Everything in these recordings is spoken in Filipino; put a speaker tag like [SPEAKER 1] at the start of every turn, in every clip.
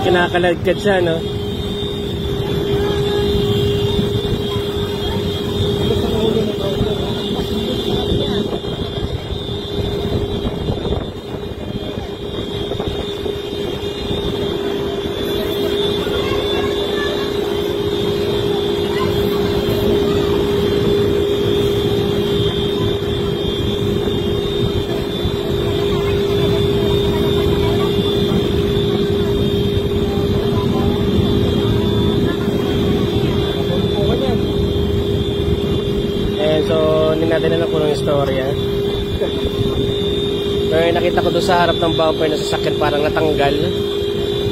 [SPEAKER 1] Parang kinakalagkad siya, no? So, hindi natin alam kung anong istorya. Pero nakita ko doon sa harap ng bumper na sasakyan parang natanggal.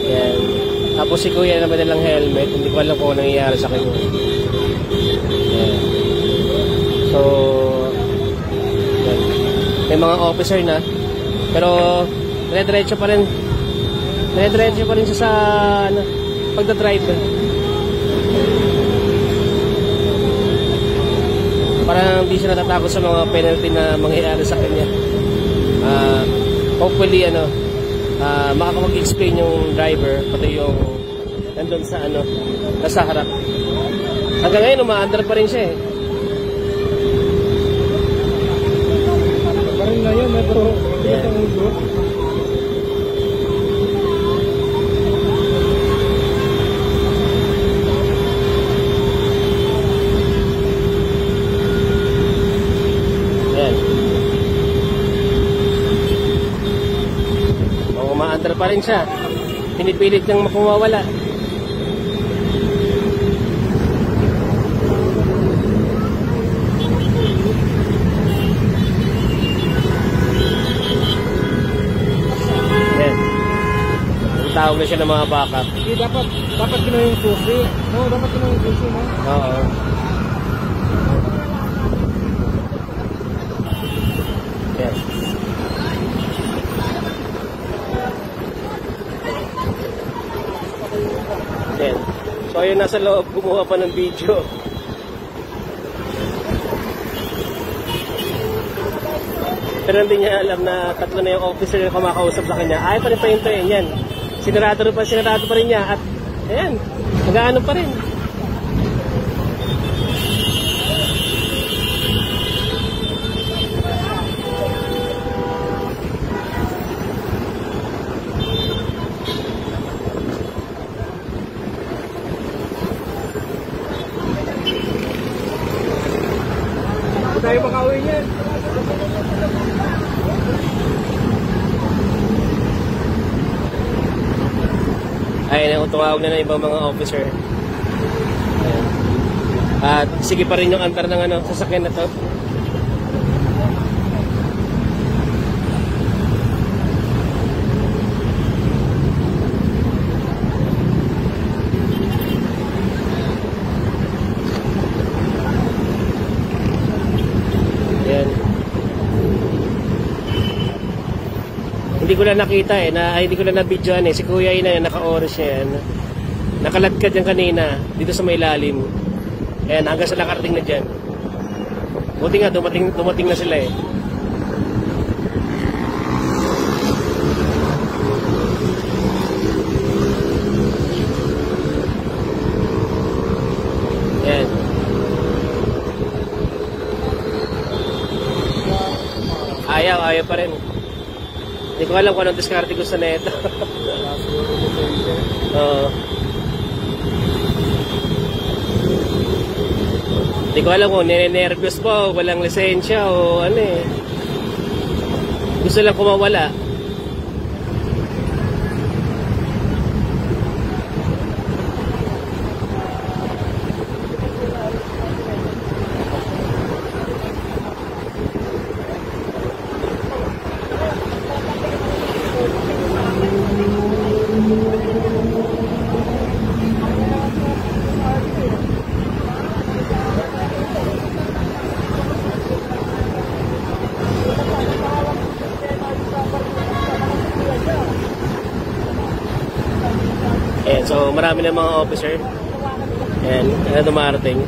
[SPEAKER 1] Yan. Tapos si kuya naman nilang helmet. Hindi ko alam kung anong nangyayari sa kanya. Yan. So, yan. May mga officer na. Pero, dire-diretso pa rin. Dire-diretso pa rin siya sa pagdadrive. Parang hindi siya natatakot sa mga penalty na mangyayari sa kanya. Hopefully, makakapag-explain yung driver, pati yung nandun sa, nasa harap. Hanggang ngayon, umaandar pa rin siya eh.
[SPEAKER 2] Parang na yan, pero hindi ka mundo.
[SPEAKER 1] Umaandar pa rin siya. Pinipilit niyang makumawala. Yan. Tawag na siya ng mga backup.
[SPEAKER 2] Hindi, dapat kino yung susi. No, dapat kino yung susi, no?
[SPEAKER 1] Oo. Yan. Yan. So ayun, nasa loob, gumawa pa ng video. Pero hindi niya alam na tatlo na yung officer na kumakausap sa kanya. Ayaw pa rin pahintayin yan. Sinarado pa rin niya. At ayan, nag-aano pa rin.
[SPEAKER 2] Tayo makauwi niyan.
[SPEAKER 1] Ay, tumawag na ng ibang mga officer. Ayan. At sige pa rin yung antar ng sasakyan na to. Hindi ko na nakita hindi ko na na-videoan si kuya yun naka-orange siya yan. Nakaladkad yan kanina dito sa may ilalim. Ayan, hanggang sa nakarating na dyan. Buti nga, dumating na sila eh. Ayan. Ayaw pa rin. Hindi ko alam kung anong diskarte gusto na ito. Hindi ko alam kung nire-nervous pa o walang lisensya o ano eh. Gusto lang kumawala. So marami na mga officer. Ayan, dumarating.